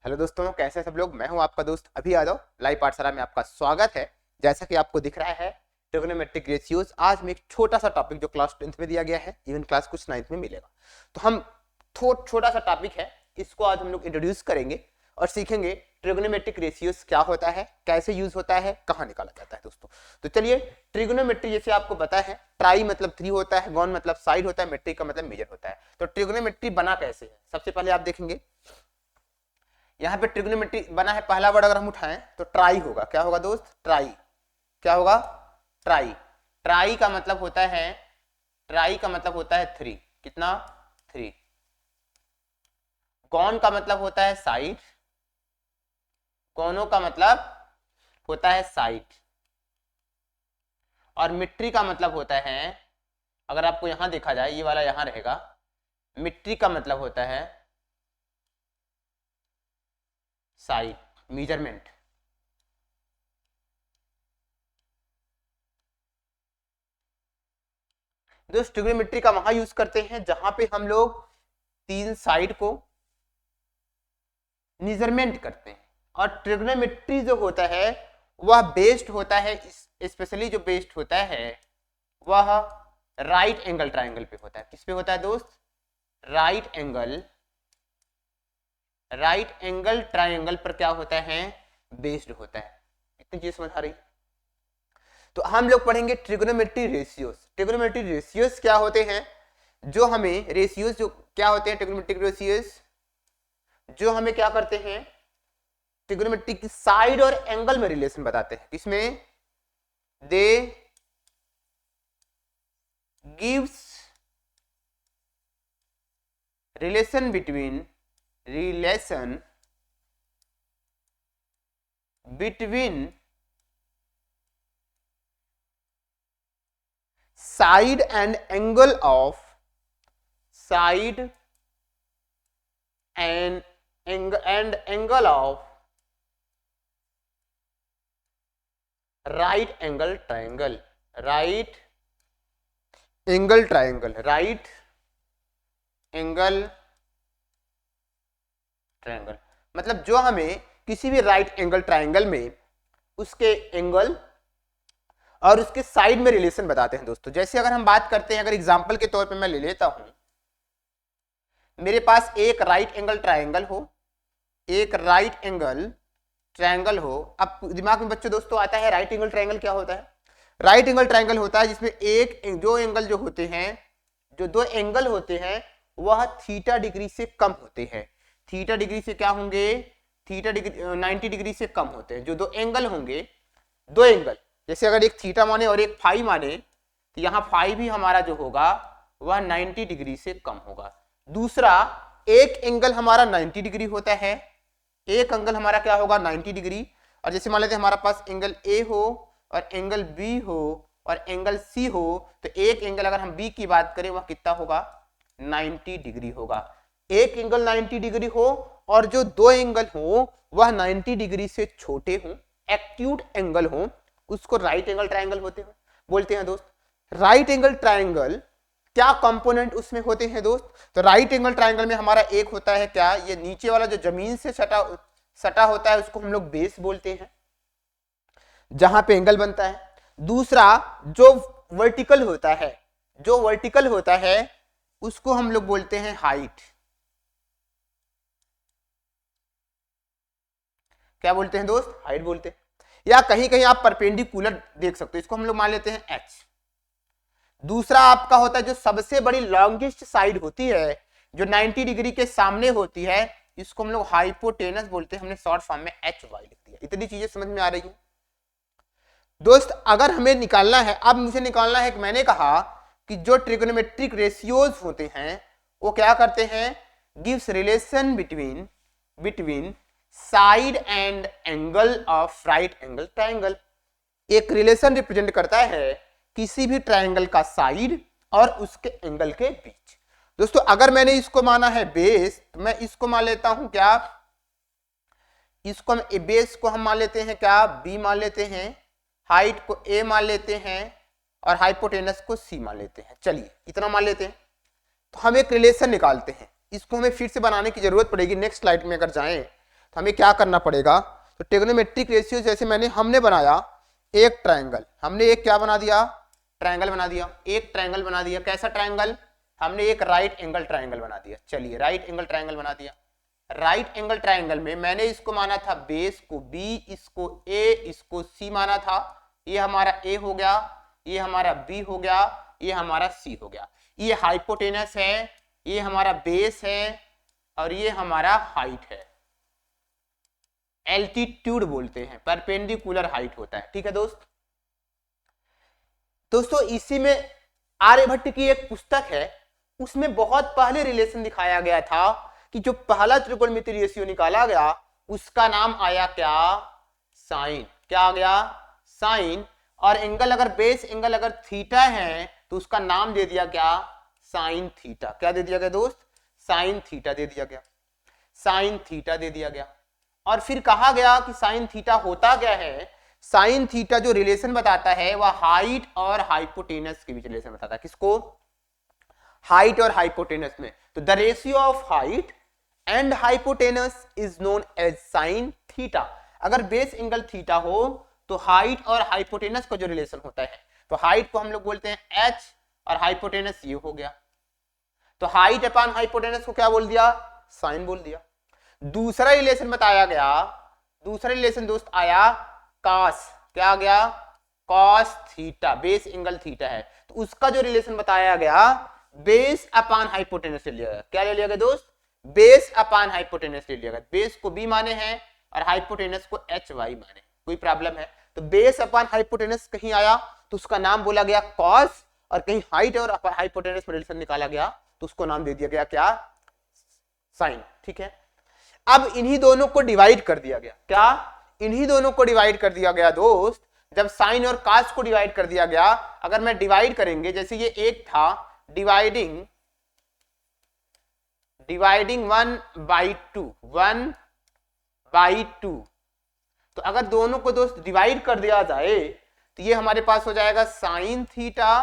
Hello दोस्तों, कैसे हैं सब लोग। मैं हूं आपका दोस्त अभी यादव। लाइव पाठशाला में आपका स्वागत है। जैसा कि आपको दिख रहा है, ट्रिग्नोमेट्रिक रेशियोज। आज में एक छोटा सा टॉपिक जो क्लास 10th में दिया गया है, इवन क्लास कुछ 9th में मिलेगा। तो हम छोटा सा टॉपिक है, इसको आज हम लोग इंट्रोड्यूस करेंगे और सीखेंगे ट्रिग्नोमेट्रिक रेशियोज क्या होता है, कैसे यूज होता है, कहाँ निकाला जाता है दोस्तों। तो चलिए, ट्रिग्नोमेट्री जैसे आपको पता है, ट्राई मतलब 3 होता है, गॉन मतलब साइड होता है, मेट्रिक का मतलब मेजर होता है। तो ट्रिग्नोमेट्री बना कैसे है, सबसे पहले आप देखेंगे यहाँ पे ट्रिग्नोमेट्री बना है। पहला वर्ड अगर हम उठाएं तो ट्राई होगा। क्या होगा दोस्त? ट्राई। क्या होगा? ट्राई। ट्राई का मतलब होता है, ट्राई का मतलब होता है 3। कितना? 3। गॉन का मतलब होता है साइड। गॉनों का मतलब होता है साइड। और मिट्री का मतलब होता है, अगर आपको यहां देखा जाए, ये वाला यहां रहेगा। मिट्री का मतलब होता है साइड, मेजरमेंट। दोस्त ट्रिग्नोमेट्री का वहां यूज करते हैं जहां पे हम लोग 3 साइड को मेजरमेंट करते हैं। और ट्रिग्नोमेट्री जो होता है वह बेस्ड होता है, स्पेशली जो बेस्ड होता है वह राइट एंगल ट्रायंगल पे होता है। किस पे होता है दोस्त? Right angle. Right angle triangle पर क्या होता है? बेस्ड होता है। इतनी चीज समझ आ रही? तो हम लोग पढ़ेंगे ट्रिग्नोमेट्री रेशियोज। ट्रिग्नोमेट्री रेशियोज क्या होते हैं, जो हमें रेशियोज जो क्या होते हैं, ट्रिग्नोमेट्रिक रेशियोज जो हमें क्या करते हैं, ट्रिग्नोमेट्री की साइड और एंगल में रिलेशन बताते हैं। किसमें? They gives relation between side and angle of side and angle of right angle triangle। right angle triangle, right angle triangle मतलब जो हमें किसी भी राइट एंगल ट्रायंगल में उसके एंगल और उसके साइड में रिलेशन बताते हैं दोस्तों। जैसे अगर हम बात करते हैं, अगर एग्जांपल के तौर पे मैं ले लेता हूं, मेरे पास एक राइट एंगल ट्रायंगल हो, एक राइट एंगल ट्रायंगल हो। अब दिमाग में बच्चों दोस्तों आता है राइट एंगल ट्रायंगल क्या होता है। राइट एंगल ट्रायंगल होता है जिसमें दो एंगल जो होते हैं, जो दो एंगल होते हैं वह थीटा डिग्री से कम होते हैं। थीटा डिग्री से क्या होंगे? थीटा डिग्री 90 डिग्री से कम होते हैं। जो दो एंगल होंगे, दो एंगल, जैसे अगर एक थीटा माने और एक फाई माने, तो यहाँ फाई भी हमारा जो होगा वह 90 डिग्री से कम होगा। दूसरा, एक एंगल हमारा 90 डिग्री होता है, एक एंगल हमारा क्या होगा? 90 डिग्री। और जैसे मान लेते हैं हमारा पास एंगल ए हो और एंगल बी हो और एंगल सी हो, तो एक एंगल अगर हम बी की बात करें वह कितना होगा? 90 डिग्री होगा। एक एंगल 90 डिग्री हो और जो दो एंगल हो वह 90 डिग्री से छोटे हो, एक्यूट एंगल हो, उसको राइट एंगल ट्रायंगल बोलते हैं दोस्त। राइट एंगल ट्रायंगल क्या कंपोनेंट उसमें होते हैं दोस्त? तो राइट एंगल ट्रायंगल में हमारा एक होता है क्या, ये नीचे वाला जो जमीन से सटा होता है उसको हम लोग बेस बोलते हैं, जहां पे एंगल बनता है। दूसरा, जो वर्टिकल होता है, जो वर्टिकल होता है उसको हम लोग बोलते हैं हाइट। क्या बोलते हैं दोस्त? हाइट बोलते हैं। या कहीं कहीं आप परपेंडिकुलर देख सकते हो, इसको हम लोग मान लेते हैं एच। दूसरा आपका होता है जो सबसे बड़ी लॉन्गेस्ट साइड होती है, जो 90 डिग्री के सामने होती है, इसको हम लोग हाइपोटेनस बोलते हैं। हमने शॉर्ट फॉर्म में एच वाई लिख दिया। इतनी चीजें समझ में आ रही है दोस्त। अगर हमें निकालना है, अब मुझे निकालना है कि मैंने कहा कि जो ट्रिग्नोमेट्रिक रेशियोज होते हैं वो क्या करते हैं? Gives relation between side and angle of right angle triangle. एक रिलेशन रिप्रेजेंट करता है किसी भी ट्रायंगल का साइड और उसके एंगल के बीच। दोस्तों अगर मैंने इसको माना है बेस, तो मैं इसको मान लेता हूं क्या, इसको हम बेस को हम मान लेते हैं क्या, बी मान लेते हैं, हाइट को ए मान लेते हैं और हाइपोटेनस को सी मान लेते हैं। चलिए इतना मान लेते हैं। तो हम एक रिलेशन निकालते हैं, इसको हमें फिर से बनाने की जरूरत पड़ेगी। नेक्स्ट स्लाइड में अगर जाएं तो हमें क्या करना पड़ेगा, तो ट्रिग्नोमेट्रिक रेशियो जैसे हमने बनाया एक ट्रायंगल, हमने एक क्या बना दिया, ट्रायंगल बना दिया, एक ट्रायंगल बना दिया। कैसा ट्रायंगल, हमने एक राइट एंगल ट्रायंगल बना दिया। चलिए राइट एंगल ट्रायंगल बना दिया। राइट एंगल ट्रायंगल में मैंने इसको माना था बेस को बी, इसको ए, इसको सी माना था। ये हमारा ए हो गया, ये हमारा बी हो गया, ये हमारा सी हो गया। ये हाइपोटेनस है, ये हमारा बेस है और ये हमारा हाइट है। एल्टीट्यूड बोलते हैं, परपेंडिकुलर हाइट होता है। ठीक है दोस्तों इसी में आर्यभट्ट की एक पुस्तक है, उसमें बहुत पहले रिलेशन दिखाया गया था कि जो पहला त्रिकोणमितीय रेशियो निकाला गया उसका नाम आया क्या, साइन। क्या आ गया, साइन। और एंगल अगर बेस एंगल अगर थीटा है तो उसका नाम दे दिया क्या, साइन थीटा। क्या दे दिया गया दोस्त, साइन थीटा दे दिया गया, साइन थीटा दे दिया गया। और फिर कहा गया कि साइन थीटा होता क्या है, साइन थीटा जो रिलेशन बताता है वह हाइट और हाइपोटेनस के बीच रिलेशन बताता है। किसको, हाइट और हाइपोटेनस में। तो the ratio of height and hypotenuse is known as sine theta. अगर बेस एंगल थीटा हो तो हाइट और हाइपोटेनस का जो रिलेशन होता है, तो हाइट को हम लोग बोलते हैं एच और हाइपोटेनस ये हो गया। तो हाइट अपान हाइपोटेनस को क्या बोल दिया, साइन बोल दिया। दूसरा रिलेशन बताया गया, दूसरा रिलेशन दोस्त आया कॉस। क्या आ गया, cos theta. Base angle theta है तो उसका जो रिलेशन बताया गया बेस अपान हाइपोटेनस ले लिया गया। क्या ले लिया गया दोस्त, बेस अपान हाइपोटेनस ले लिया गया। बेस को बी माने हैं और हाइपोटेनस को एच वाई माने। कोई प्रॉब्लम है तो बेस अपान हाइपोटेनस कहीं आया तो उसका नाम बोला गया कॉस, और कहीं हाइट और हाइपोटेनस में रिलेशन निकाला गया तो उसको नाम दे दिया गया क्या, साइन। ठीक है, अब इन्हीं दोनों को डिवाइड कर दिया गया। क्या, इन्हीं दोनों को डिवाइड कर दिया गया दोस्त। जब साइन और कॉस को डिवाइड कर दिया गया, अगर मैं डिवाइड करेंगे, जैसे ये एक था डिवाइडिंग 1/2, तो अगर दोनों को दोस्त डिवाइड कर दिया जाए तो ये हमारे पास हो जाएगा साइन थीटा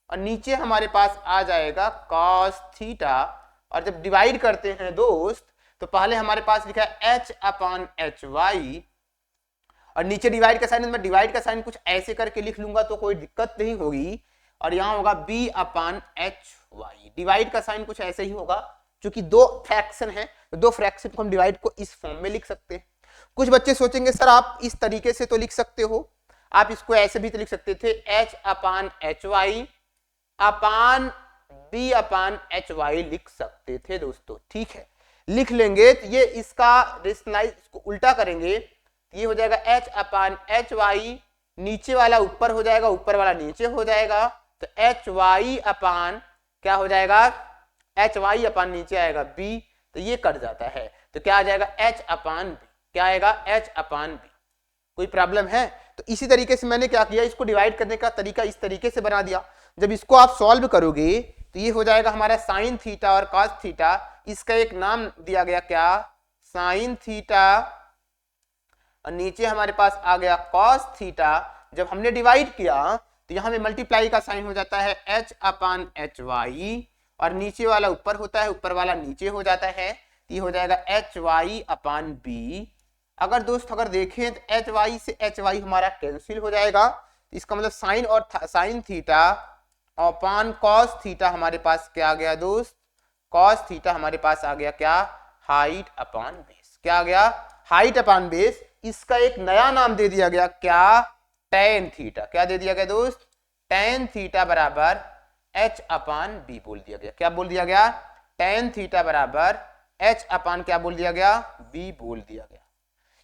और नीचे हमारे पास आ जाएगा कॉस थीटा। और जब डिवाइड करते हैं दोस्त तो पहले हमारे पास लिखा है एच अपान एच वाई और नीचे डिवाइड का साइन, मैं डिवाइड का साइन कुछ ऐसे करके लिख लूंगा तो कोई दिक्कत नहीं होगी। और यहां होगा बी अपान एच वाई। डिवाइड का साइन कुछ ऐसे ही होगा, क्योंकि दो फ्रैक्शन है तो दो फ्रैक्शन को हम डिवाइड को इस फॉर्म में लिख सकते हैं। कुछ बच्चे सोचेंगे सर आप इस तरीके से तो लिख सकते हो, आप इसको ऐसे भी तो लिख सकते थे, एच अपान एच वाई अपान बी अपान एच वाई लिख सकते थे दोस्तों। ठीक है, लिख लेंगे तो ये इसका रेशनलाइज, इसको उल्टा करेंगे ये हो जाएगा एच अपान एच वाई, नीचे वाला ऊपर हो जाएगा, ऊपर वाला नीचे हो जाएगा, तो एच वाई अपान क्या हो जाएगा, एच वाई अपान नीचे आएगा बी, तो ये कट जाता है तो क्या आ जाएगा एच अपान बी। क्या आएगा, एच अपान बी। कोई प्रॉब्लम है? तो इसी तरीके से मैंने क्या किया, इसको डिवाइड करने का तरीका इस तरीके से बना दिया। जब इसको आप सॉल्व करोगे तो ये हो जाएगा हमारा साइन थीटा और कॉस थीटा, इसका एक नाम दिया गया क्या, साइन थीटा, और नीचे हमारे पास आ गया कॉस थीटा। जब हमने डिवाइड किया तो यहां में मल्टीप्लाई का साइन हो जाता है एच अपान एच वाई, और नीचे वाला ऊपर होता है, ऊपर वाला नीचे हो जाता है, ये हो जाएगा एच वाई अपान बी। अगर दोस्त अगर देखें तो एच वाई से एच वाई हमारा कैंसिल हो जाएगा, इसका मतलब साइन और sine theta upon cos theta हमारे पास क्या आ गया दोस्त, कॉस थीटा हमारे पास आ गया क्या, हाइट अपान बेस। क्या आ गया, हाइट अपान बेस। इसका एक नया नाम दे दिया गया क्या, टेन थीटा। क्या दे दिया गया दोस्त, टेन थीटा बराबर एच अपान बी बोल दिया गया। क्या बोल दिया गया, टेन थीटा बराबर एच अपान क्या बोल दिया गया, बी बोल दिया गया।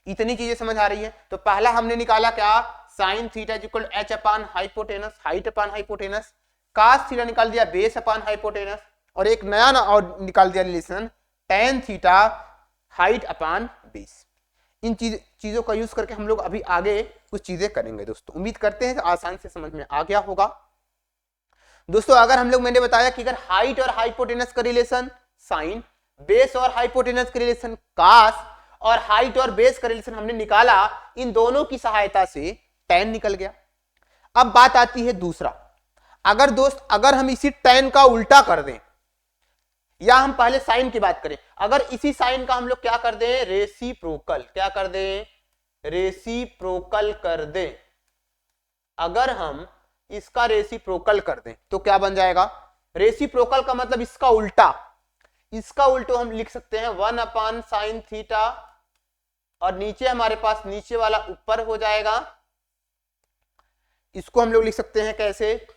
इतनी चीजें समझ आ रही है? तो पहला हमने निकाला क्या, साइन थीटा इक्वल एच अपान हाइपोटेनस, हाइट अपान हाइपोटेनस। कास थीटा निकाल दिया बेस अपान हाइपोटेनस, और एक नया और निकाल दिया relation tan theta height upon base. इन चीजों का यूज करके हम लोग अभी आगे कुछ चीजें करेंगे दोस्तों। उम्मीद करते हैं आसान से समझ में आ गया होगा दोस्तों। अगर हम लोग, मैंने बताया कि अगर हाइट और हाइपोटेनस का रिलेशन साइन, बेस और हाइपोटेनस का रिलेशन कास, और हाइट और बेस का रिलेशन हमने निकाला, इन दोनों की सहायता से टेन निकल गया। अब बात आती है दूसरा, अगर दोस्त अगर हम इसी टेन का उल्टा कर दें, या हम पहले साइन की बात करें, अगर इसी साइन का हम लोग क्या कर दें, रेसिप्रोकल, क्या कर दें, रेसिप्रोकल कर दें, अगर हम इसका रेसिप्रोकल कर दें तो क्या बन जाएगा, रेसिप्रोकल का मतलब इसका उल्टा, इसका उल्टो हम लिख सकते हैं 1/sin थीटा, और नीचे हमारे पास नीचे वाला ऊपर हो जाएगा, इसको हम लोग लिख सकते हैं कैसे,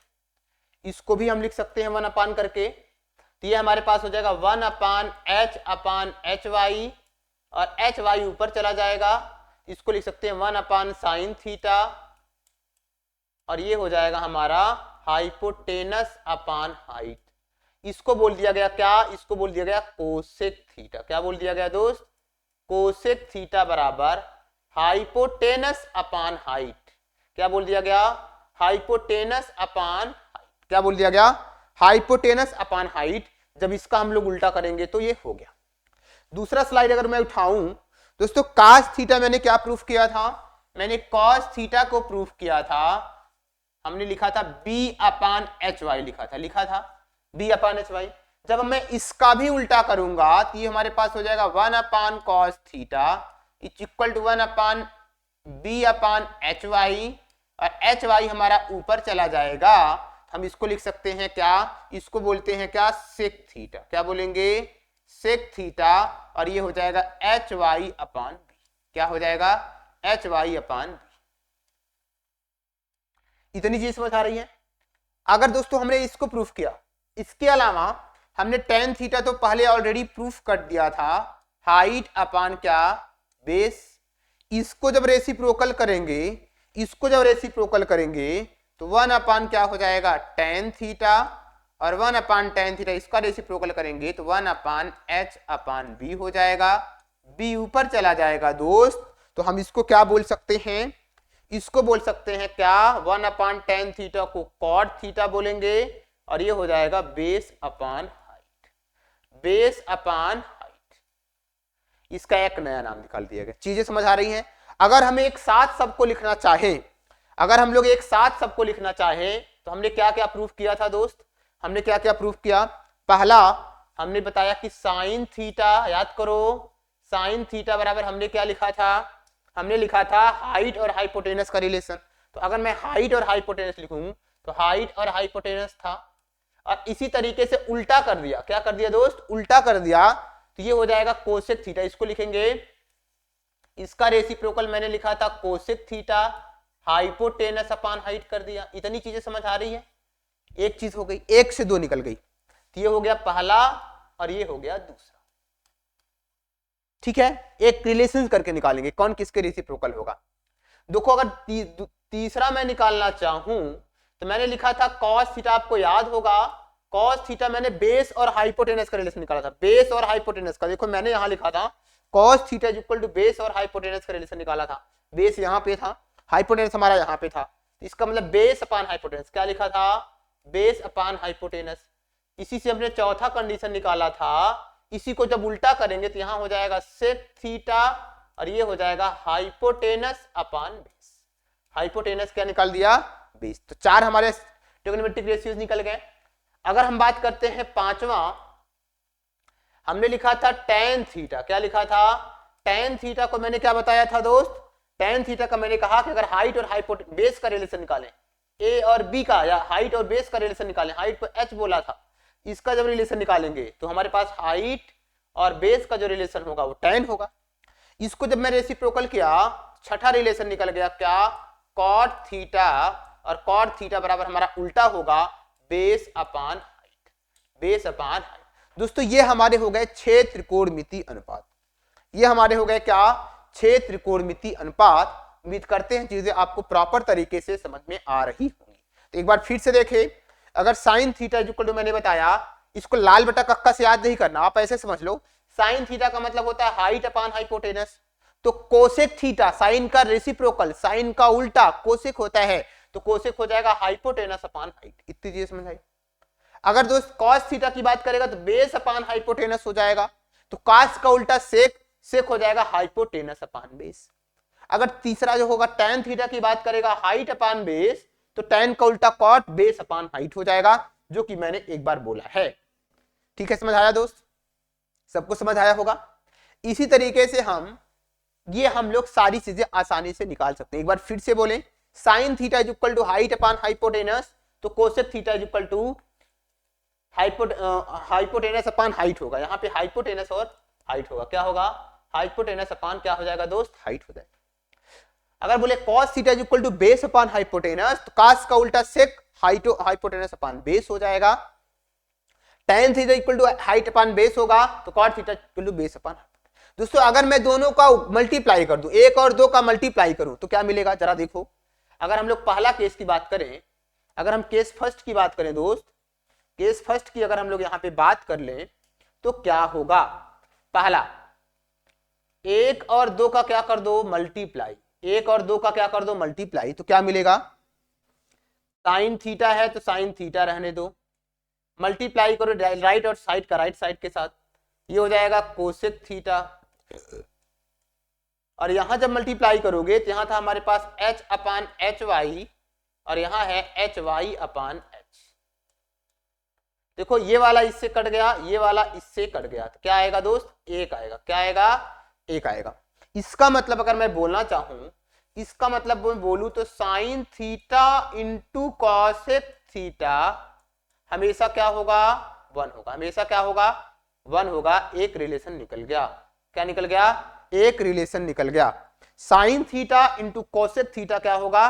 इसको भी हम लिख सकते हैं 1 करके, तो ये हमारे पास हो जाएगा 1/h/hy, और hy ऊपर चला जाएगा, इसको लिख सकते हैं 1/sin थीटा, और ये हो जाएगा हमारा हाइपोटेनस अपॉन हाइट। इसको बोल दिया गया क्या, इसको बोल दिया गया कोसेक थीटा। क्या बोल दिया गया दोस्त, कोसेक थीटा बराबर हाइपोटेनस अपॉन हाइट। क्या बोल दिया गया, हाइपोटेनस अपॉन हाइट। क्या बोल दिया गया, हाइपोटेनस अपॉन हाइट। जब इसका हम लोग उल्टा करेंगे तो ये हो गया। दूसरा स्लाइड अगर मैं उठाऊं दोस्तों, cos थीटा मैंने क्या प्रूफ किया था, मैंने cos थीटा को प्रूफ किया था, हमने लिखा था b/hy लिखा था b/hy। जब मैं इसका भी उल्टा करूंगा तो ये हमारे पास हो जाएगा 1/cos theta equal to 1/b/hy, और hy हमारा ऊपर चला जाएगा, हम इसको लिख सकते हैं क्या, इसको बोलते हैं क्या, सेक थीटा। क्या बोलेंगे, सेक थीटा, और ये हो जाएगा hy/b। क्या हो जाएगा, hy/b। इतनी चीज समझ आ रही है। अगर दोस्तों हमने इसको प्रूफ किया, इसके अलावा हमने tan थीटा तो पहले ऑलरेडी प्रूफ कर दिया था, हाइट अपॉन क्या, बेस। इसको जब रेसिप्रोकल करेंगे, इसको जब रेसिप्रोकल करेंगे तो 1 क्या हो जाएगा, tan थीटा, और 1/tan थीटा इसका रेसिप्रोकल करेंगे तो 1/h/b हो जाएगा, b ऊपर चला जाएगा दोस्त। तो हम इसको क्या बोल सकते हैं, इसको बोल सकते हैं क्या, 1/tan थीटा को cot थीटा बोलेंगे, और ये हो जाएगा base upon height, base upon height. इसका एक नया नाम निकाल दिया गया। चीजें समझ आ रही हैं। अगर हमें एक साथ सबको लिखना चाहें, अगर हम लोग एक साथ सबको लिखना चाहें तो हमने क्या क्या प्रूफ किया था दोस्त, हमने क्या क्या प्रूफ किया। पहला हमने बताया कि साइन थीटा, याद करो, साइन थीटा बराबर हमने क्या लिखा था, हमने लिखा था हाइट और हाइपोटेनस का रिलेशन। तो अगर मैं हाइट और हाइपोटेनस लिखूं तो हाइट और हाइपोटेनस था, और इसी तरीके से उल्टा कर दिया, क्या कर दिया दोस्त, उल्टा कर दिया, तो ये हो जाएगा कोसेक थीटा। इसको लिखेंगे, इसका रेसिप्रोकल मैंने लिखा था cosec theta, hypotenuse upon height कर दिया। इतनी चीजें समझ आ रही है। एक चीज हो गई, एक से दो निकल गई, तो ये हो गया पहला और ये हो गया दूसरा। ठीक है, एक रिलेशन करके निकालेंगे कौन किसके रेसिप्रोकल होगा। देखो अगर तीसरा मैं निकालना चाहूं तो मैंने लिखा था cos थीटा, आपको याद होगा cos थीटा मैंने बेस और हाइपोटेनस का रिलेशन निकाला था, बेस और हाइपोटेनस का। देखो मैंने यहां लिखा था cos theta equal to base और हाइपोटेनस का रिलेशन निकाला था। बेस यहां पे था, हाइपोटेनस हमारा यहां पे था, इसका मतलब बेस अपॉन हाइपोटेनस। क्या लिखा था, बेस अपॉन हाइपोटेनस। इसी से हमने चौथा कंडीशन निकाला था, इसी को जब उल्टा करेंगे तो यहां हो जाएगा सेक थीटा, और ये हो जाएगा हाइपोटेनस अपॉन बेस। हाइपोटेनस क्या निकाल दिया, बेस। तो चार हमारे ट्रिग्नोमेट्रिक रेशियोज निकल गए। अगर हम बात करते हैं पांचवा, हमने लिखा था tan थीटा। क्या लिखा था, tan थीटा को मैंने क्या बताया था दोस्त, tan थीटा का मैंने कहा कि अगर हाइट और हाइपोटेनस बेस का रिलेशन निकालें, ए और बी का, या हाइट और बेस का रिलेशन निकालें, हाइट को h बोला था, इसका जब रिलेशन निकालेंगे तो हमारे पास हाइट और बेस का जो रिलेशन होगा वो tan होगा। इसको जब मैं रेसिप्रोकल किया, छठा रिलेशन निकल गया क्या, cot थीटा, और cot थीटा बराबर हमारा उल्टा होगा base upon height, base upon height. दोस्तों ये हमारे हो गए 6 त्रिकोणमिति अनुपात। ये हमारे हो गए क्या, 6 त्रिकोणमिति अनुपात। उम्मीद करते हैं चीजें आपको प्रॉपर तरीके से समझ में आ रही होंगी। तो एक बार फिर से देखें, अगर साइन थीटा इक्वल टू मैंने बताया, इसको लाल बटा कक्का से याद नहीं करना, आप ऐसे समझ लो, साइन थीटा का मतलब होता है हाइट अपॉन हाइपोटेनस। तो कोसेक थीटा, साइन का रेसिप्रोकल, साइन का उल्टा कोसेक होता है, तो कोसेक हो जाएगा हाइपोटेनस अपॉन हाइट। इतनी चीज समझ आई। अगर दोस्त कॉस थीटा की बात करेगा तो बेस अपॉन हाइपोटेनस हो जाएगा, तो कॉस का उल्टा सेक, सेक हो जाएगा हाइपोटेनस अपॉन बेस। अगर तीसरा जो होगा tan थीटा की बात करेगा हाइट अपॉन बेस, तो tan का उल्टा कॉट, बेस अपॉन हाइट हो जाएगा, जो कि मैंने एक बार बोला है। ठीक है, समझ आया दोस्त? सबको समझ आया होगा। इसी तरीके से हम लोग सारी चीजें आसानी से निकाल सकते हैं। एक बार फिर से बोलें, sine theta is equal to height upon hypotenuse, तो cosec theta is equal to hypotenuse upon height होगा। यहाँ पे हाइपोटेनस और हाइट होगा, क्या होगा? हाइपोटेनस अपॉन क्या हो जाएगा दोस्त? हाइट हो जाएगा। अगर बोले cos theta is equal to base upon hypotenuse, तो cos का उल्टा सेक हाइपोटेनस अपॉन बेस हो जाएगा। tan theta equal to height upon base होगा, तो cot theta equal to base upon. दोस्तों अगर मैं दोनों का मल्टीप्लाई कर दूं, 1 और 2 का मल्टीप्लाई करूं, तो क्या मिलेगा? जरा देखो, अगर हम लोग पहला केस की बात करें, अगर हम केस फर्स्ट की बात करें दोस्त, केस फर्स्ट की अगर हम लोग यहां पे बात कर लें, तो क्या होगा? पहला 1 और 2 का क्या कर दो? मल्टीप्लाई। 1 और 2 का क्या कर दो? मल्टीप्लाई। तो क्या मिलेगा? साइन थीटा है तो साइन थीटा रहने दो, मल्टीप्लाई करो राइट और साइड का राइट साइड के साथ, ये हो जाएगा कोसेक थीटा। और यहां जब मल्टीप्लाई करोगे तो यहां था हमारे पास h अपान एच वाई, और यहां है एच वाई अपान एच। देखो ये वाला इससे कट गया, ये वाला इससे कट गया, तो क्या आएगा दोस्त? 1 आएगा। क्या आएगा? 1 आएगा। इसका मतलब अगर मैं बोलना चाहूं, इसका मतलब मैं बोलूं तो sine theta into cosec theta हमेशा क्या होगा? 1 होगा। हमेशा क्या होगा? 1 होगा। एक रिलेशन निकल गया। क्या निकल गया? एक रिलेशन निकल गया। Sine theta into cosec theta क्या होगा?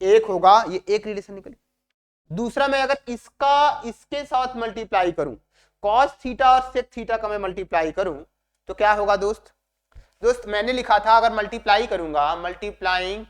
1 होगा। ये एक रिलेशन निकल गया। दूसरा मैं अगर इसके साथ मल्टीप्लाई करूं, कॉस थीटा और सेक थीटा का मैं मल्टीप्लाई करूं, तो क्या होगा दोस्त? दोस्त मैंने लिखा था अगर मल्टीप्लाई करूंगा, मल्टीप्लाइंग,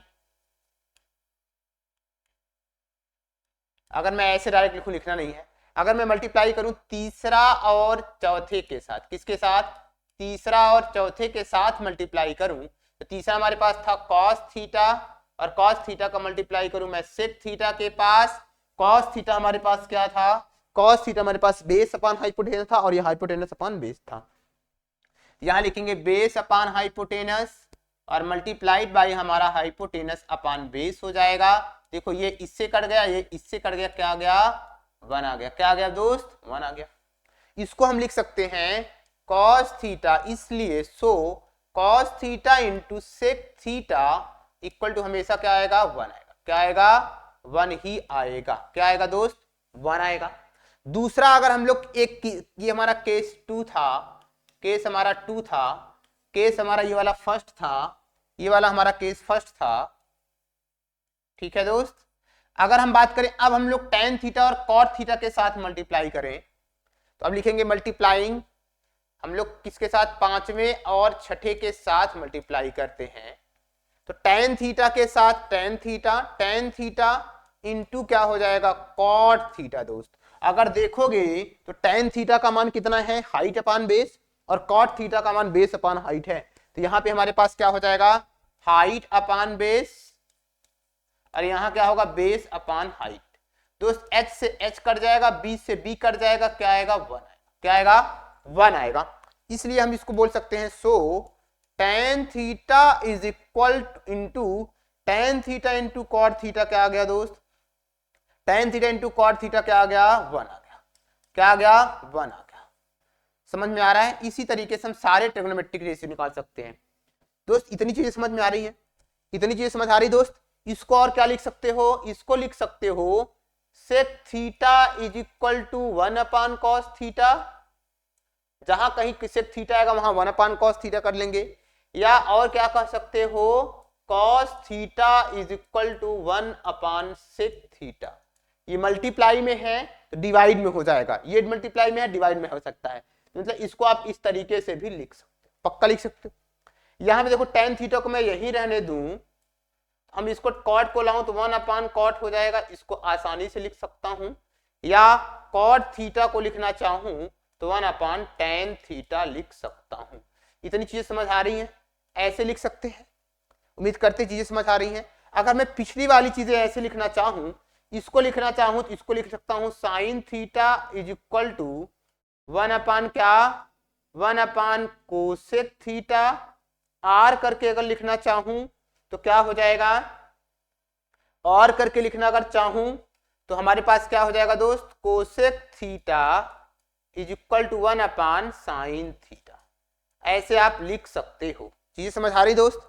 अगर मैं ऐसे डायरेक्ट लिखूं, लिखना नहीं है, अगर मैं मल्टीप्लाई करूं तीसरा और चौथे के साथ, किसके साथ? तीसरा और चौथे के साथ मल्टीप्लाई करूं, तो तीसरा हमारे पास था कॉस थीटा, और कॉस थीटा का मल्टीप्लाई करूं मैं सेक थीटा के पास। कॉस थीटा हमारे पास क्या था? कॉस थीटा हमारे पास बेस अपॉन हाइपोटेनस था, और ये हाइपोटेनस अपॉन बेस था। यहां लिखेंगे बेस अपॉन हाइपोटेनस और मल्टीप्लाइड बाय हमारा हाइपोटेनस अपॉन बेस हो जाएगा। देखो ये इससे कट गया, ये इससे कट गया, क्या आ गया? 1 आ गया। क्या आ गया दोस्त? 1 आ गया। इसको हम लिख सकते हैं cos थीटा, इसलिए so cos theta into sec theta equal to हमेशा क्या आएगा? 1 आएगा। क्या आएगा? 1 ही आएगा। क्या आएगा दोस्त? 1 आएगा। दूसरा अगर हम लोग ये हमारा केस 2 था, केस हमारा 2 था, केस हमारा ये वाला फर्स्ट था, ये वाला हमारा केस फर्स्ट था, ठीक है दोस्त। अगर हम बात करें, अब हम लोग tan थीटा और cot थीटा के साथ मल्टीप्लाई करें, तो अब लिखेंगे मल्टीप्लाइंग, हम लोग किसके साथ? 5वें और 6ठे के साथ मल्टीप्लाई करते हैं, तो tan थीटा के साथ tan थीटा इंटू क्या हो जाएगा? cot theta. दोस्त अगर देखोगे तो tan थीटा का मान कितना है? हाइट अपान बेस, और cot थीटा का मान बेस अपान हाइट है, तो यहां पे हमारे पास क्या हो जाएगा? हाइट अपान बेस, और यहां क्या होगा? Base upon height. दोस्त h से h कट जाएगा, b से b कट जाएगा, क्या आएगा? 1 आएगा। क्या आएगा? 1 आएगा। इसलिए हम इसको बोल सकते हैं so tan theta is equal into tan theta into cot theta क्या आ गया दोस्त? tan theta into cot theta क्या आ गया? 1 आ गया। क्या आ गया? 1 आ गया। समझ में आ रहा है? इसी तरीके से हम सारे ट्रिग्नोमेट्रिक रेशियो निकाल सकते हैं। दोस्त इतनी चीजें समझ में आ रही है? इतनी चीजें समझ आ रही दोस्त? इसको और क्या लिख सकते हो? इसको लिख सकते हो sec theta is equal to 1 upon cos theta, जहां कहीं सेक थीटा आएगा वहां 1 अपान कॉस थीटा कर लेंगे, या और क्या कह सकते हो? Cos theta is equal to 1 upon sec theta. ये मल्टीप्लाई में है तो डिवाइड में हो जाएगा, ये मल्टीप्लाई में है डिवाइड में हो सकता है, मतलब इसको आप इस तरीके से भी लिख सकते हो, पक्का लिख सकते हो। यहां पे देखो tan थीटा को मैं यही रहने दूं, हम इसको कॉट को लाऊं तो 1 अपान कॉट हो जाएगा, इसको आसानी से लिख सकता हूं, या कॉट थीटा को लिखना चाहूं तो 1 अपान tan थीटा लिख सकता हूं। इतनी चीजें समझ आ रही हैं? ऐसे लिख सकते हैं, उम्मीद करते चीजें समझ आ रही हैं। अगर मैं पिछली वाली चीजें ऐसे लिखना चाहूं, इसको लिखना चाहूं तो इसको लिख सकता हूं sine theta is equal to 1 upon क्या? 1 अपान कोसेक थीटा। आर करके अगर लिखना चाहूं तो क्या हो जाएगा? और करके लिखना अगर चाहूं तो हमारे पास क्या हो जाएगा दोस्त? Cosec theta is equal to 1 upon sine theta, ऐसे आप लिख सकते हो। चीजें समझ आ रही दोस्त,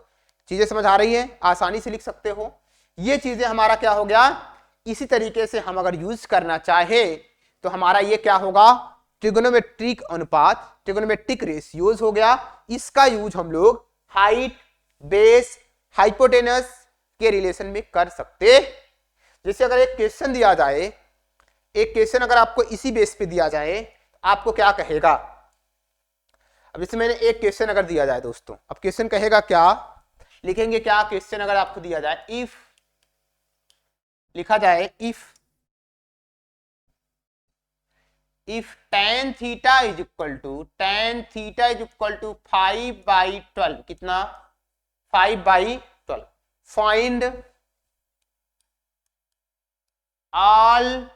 चीजें समझ आ रही है, आसानी से लिख सकते हो। ये चीजें हमारा क्या हो गया, इसी तरीके से हम अगर यूज करना चाहे तो हमारा ये क्या होगा, ट्रिगोनोमेट्रिक अनुपात, ट्रिगोनोमेट्रिक रेशियोज हो गया। इसका यूज हम लोग हाइट, बेस, हाइपोटेनस के रिलेशन में कर सकते। जैसे अगर एक क्वेश्चन दिया जाए, एक क्वेश्चन अगर आपको इसी बेस पे दिया जाए तो आपको क्या कहेगा। अब जैसे मैंने एक क्वेश्चन अगर दिया जाए दोस्तों, अब क्वेश्चन कहेगा क्या, लिखेंगे क्या क्वेश्चन अगर आपको दिया जाए, इफ लिखा जाए if tan theta is equal to 5/12, कितना 5/12, find all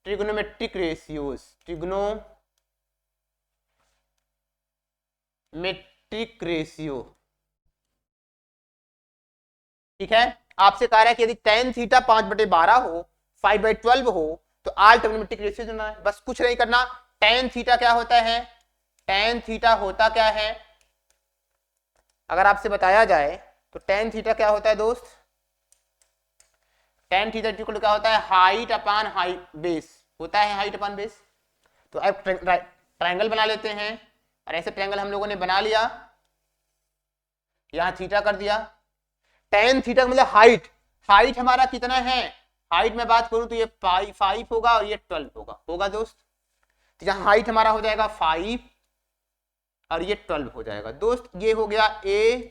trigonometric ratios, trigonometric ratio. ठीक है, आपसे कह रहा है कि यदि tan थीटा 5/12 हो, 5/12 हो, तो ऑल ट्रिग्नोमेट्रिक रेशियो चुनना है। बस कुछ नहीं करना। tan थीटा क्या होता है, tan थीटा होता क्या है, अगर आपसे बताया जाए तो tan थीटा क्या होता है दोस्त, tan थीटा इक्वल टू क्या होता है, हाइट अपान हाइट बेस होता है, हाइट अपान बेस। तो अब ट्रायंगल बना लेते हैं, और ऐसे ट्रायंगल हम लोगों ने बना लिया, यहां थीटा कर दिया। tan थीटा मतलब हाइट, हाइट हमारा कितना है, हाइट में बात करूं तो ये 5 होगा और ये 12 होगा दोस्त। तो यहाँ हाइट हमारा हो जाएगा 5 और ये 12 हो जाएगा दोस्त। ये हो गया A,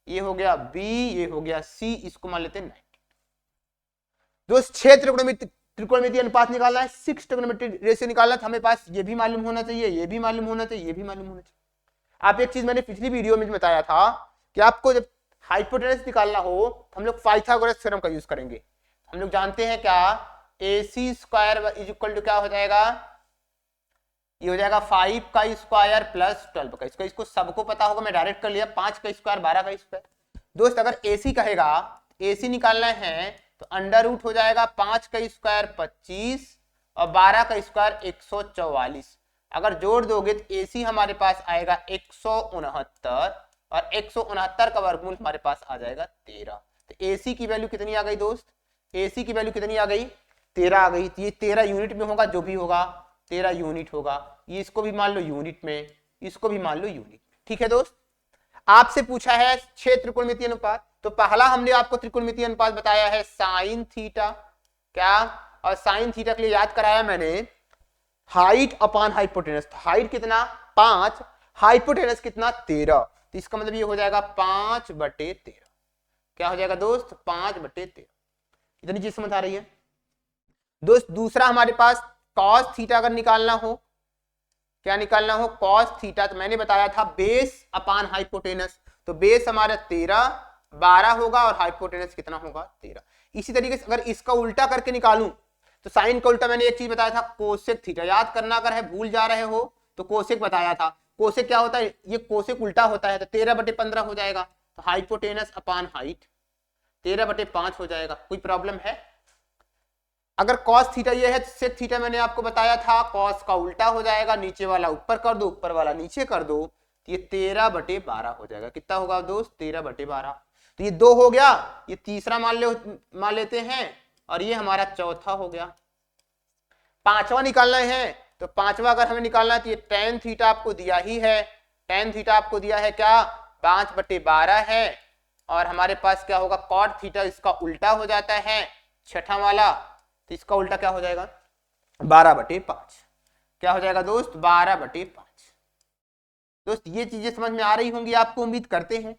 ये हो गया B, ये हो गया C, इसको मान लेते हैं 90 दोस्त। 6 त्रिकोणमितीय अनुपात निकालना है, 6 ट्रिगोनोमेट्रिक रेशियो निकालना है, हमें पास ये भी मालूम होना चाहिए, ये भी मालूम होना चाहिए, ये भी मालूम होना चाहिए। आप एक चीज मैंने पिछली वीडियो में बताया था कि आपको जब हाइपोटेनस निकालना हो तो हम लोग पाइथागोरस थ्योरम का यूज करेंगे। हम लोग जानते हैं क्या, AC square is equal to क्या हो जाएगा, ये हो जाएगा 5 का स्क्वायर प्लस 12 का स्क्वायर। इसको सबको पता होगा, मैं डायरेक्ट कर लिया, 5 का स्क्वायर 12 का स्क्वायर। दोस्त अगर AC कहेगा, AC निकालना है तो अंडर रूट हो जाएगा 5 का स्क्वायर 25 और 12 का स्क्वायर 144। अगर जोड़ दोगे तो AC हमारे पास आएगा 169 और 169 का वर्गमूल हमारे पास आ जाएगा 13। तो AC की वैल्यू कितनी आ गई दोस्त, AC की वैल्यू कितनी आ गई, 13 आ गई। तो ये 13 यूनिट में होगा, जो भी होगा 13 यूनिट होगा। ये इसको भी मान लो यूनिट में, इसको भी मान लो यूनिट में। ठीक है दोस्त, आपसे पूछा है 6 त्रिकोणमितीय अनुपात, तो पहला हमने आपको त्रिकोणमितीय अनुपात बताया है साइन थीटा, क्या, और साइन थीटा के लिए याद कराया मैंने हाइट अपान हाइपोटेनस। हाइट कितना 5, हाइपोटेनस कितना 13, तो इसका मतलब ये हो जाएगा 5/13। क्या हो जाएगा दोस्त, 5/13। इतनी चीज समझ आ रही है दोस्त। दूसरा हमारे पास कॉस थीटा अगर निकालना हो, क्या निकालना हो, कॉस थीटा, तो मैंने बताया था बेस अपान हाइपोटेनस। तो बेस हमारा 13, 12 होगा और हाइपोटेनस कितना होगा 13। इसी तरीके से अगर इसका उल्टा करके निकालूं तो साइन का उल्टा, मैंने एक चीज बताया था कोसेक थीटा, याद करना अगर है भूल जा रहे हो तो कोसेक बताया था। कोसेक क्या होता है, ये कोसेक उल्टा होता है, तो 13/15 हो जाएगा। तो हाइपोटेनस अपान हाइट 13/5 हो जाएगा। कोई प्रॉब्लम है, अगर कॉस थीटा ये है तो सेक थीटा मैंने आपको बताया था कॉस का उल्टा हो जाएगा, नीचे वाला ऊपर कर दो, ऊपर वाला नीचे कर दो, तो ये 13/12 हो जाएगा। कितना होगा दोस्त, 13/12। तो ये 2 हो गया, ये तीसरा मान लेते हैं, और ये हमारा चौथा हो गया। पांचवा निकालना है, तो पांचवा अगर हमें निकालना है तो ये tan थीटा आपको दिया ही है, tan थीटा आपको दिया है क्या 5/12 है, और हमारे पास क्या होगा cot थीटा, इसका उल्टा हो जाता है छठा वाला, तो इसका उल्टा क्या हो जाएगा 12/5। क्या हो जाएगा दोस्त 12/5। दोस्त ये चीजें समझ में आ रही होंगी आपको, उम्मीद करते हैं।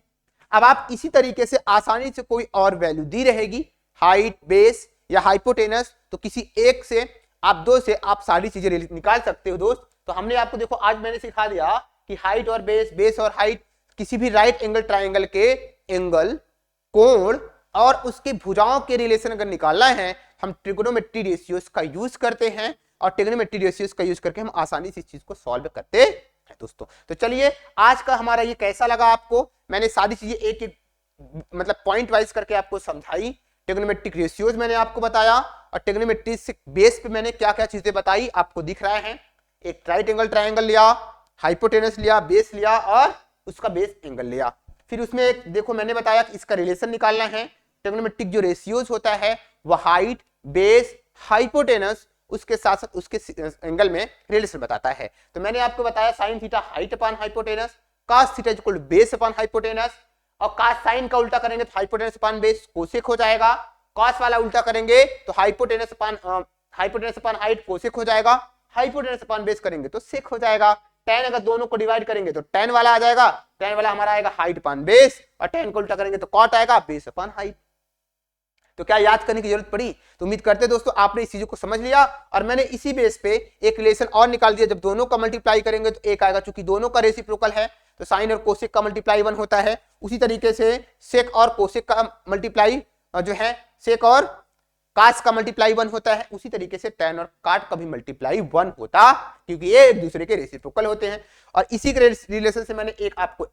अब आप इसी तरीके से आसानी से कोई और वैल्यू दी रहेगी, हाइट, बेस या हाइपोटेनस, तो किसी एक से आप दो से आप सारी चीजें निकाल सकते हो दोस्त। तो हमने आपको देखो आज मैंने सिखा दिया कि हाइट और बेस, बेस और हाइट, किसी भी राइट एंगल ट्राइंगल के एंगल, कोण और उसकी भुजाओं के रिलेशन अगर निकालना है, हम ट्रिगोनोमेट्री रेशियोज का यूज करते हैं, और ट्रिगोनोमेट्री रेशियोज का यूज करके हम आसानी से इस चीज को सॉल्व करते हैं दोस्तों। तो चलिए आज का हमारा ये कैसा लगा आपको, मैंने सारी चीजें एक एक मतलब पॉइंट वाइज करके आपको समझाई। ट्रिगोनोमेट्रिक रेशियोज मैंने आपको बताया, और ट्रिगोनोमेट्री से बेस पे मैंने क्या क्या चीजें बताई आपको दिख रहा है। एक राइट एंगल ट्राइंगल लिया, हाइपोटेनस लिया, बेस लिया और उसका बेस एंगल लिया। फिर उसमें एक देखो मैंने बताया कि इसका रिलेशन निकालना है। ट्रिग्नोमेट्रिक जो रेशियोज होता है वह हाइट, बेस, हाइपोटेनस उसके साथ साथ उसके एंगल में रिलेशन बताता है। तो मैंने आपको बताया sine theta height upon hypotenuse, cos theta equal to base upon hypotenuse, और cos साइन का उल्टा करेंगे तो हाइपोटेनस अपॉन बेस कोसेक हो जाएगा, cos वाला उल्टा करेंगे तो हाइपोटेनस अपॉन हाइट कोसेक हो जाएगा, हाइपोटेनस अपॉन बेस करेंगे तो सेक हो जाएगा। tan अगर दोनों को डिवाइड करेंगे तो tan वाला आ जाएगा, tan वाला हमारा आएगा हाइट अपॉन बेस, और tan को उल्टा करेंगे तो cot आएगा बेस अपॉन हाइट। तो क्या याद करने की जरूरत पड़ी? तो उम्मीद करते हैं दोस्तों आपने इस चीजों को समझ लिया, और मैंने इसी बेस पे एक रिलेशन और निकाल दिया। जब दोनों का मल्टीप्लाई करेंगे तो एक आएगा, चूंकि दोनों का रेसिप्रोकल है तो साइन और कोसेक का मल्टीप्लाई 1 होता है। उसी तरीके से सेक और कोसेक का मल्टीप्लाई जो है सेक और कास का मल्टीप्लाई 1 होता है। उसी तरीके से tan और काट का भी मल्टीप्लाई 1 होता, क्योंकि ये एक दूसरे के रेसिप्रोकल होते हैं। और इसी के रिलेशन से मैंने एक आपको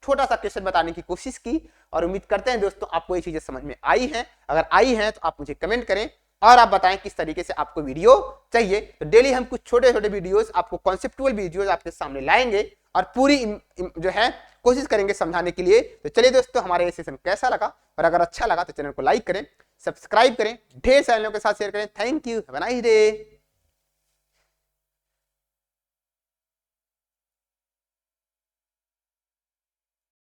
छोटा सा क्वेश्चन बताने की कोशिश की, और उम्मीद करते हैं दोस्तों आपको ये चीजें समझ में आई हैं। अगर आई हैं तो आप मुझे कमेंट करें और आप बताएं किस तरीके से आपको वीडियो चाहिए। तो डेली हम कुछ छोटे छोटे वीडियोस, आपको कॉन्सेप्टुअल वीडियोस आपके सामने लाएंगे और पूरी जो है कोशिश करेंगे समझाने के लिए। तो चलिए दोस्तों, हमारा ये सेशन कैसा लगा, और अगर अच्छा लगा तो चैनल को लाइक करें, सब्सक्राइब करें, ढेर सारे लोगों के साथ शेयर करें। Thank you, have a nice day.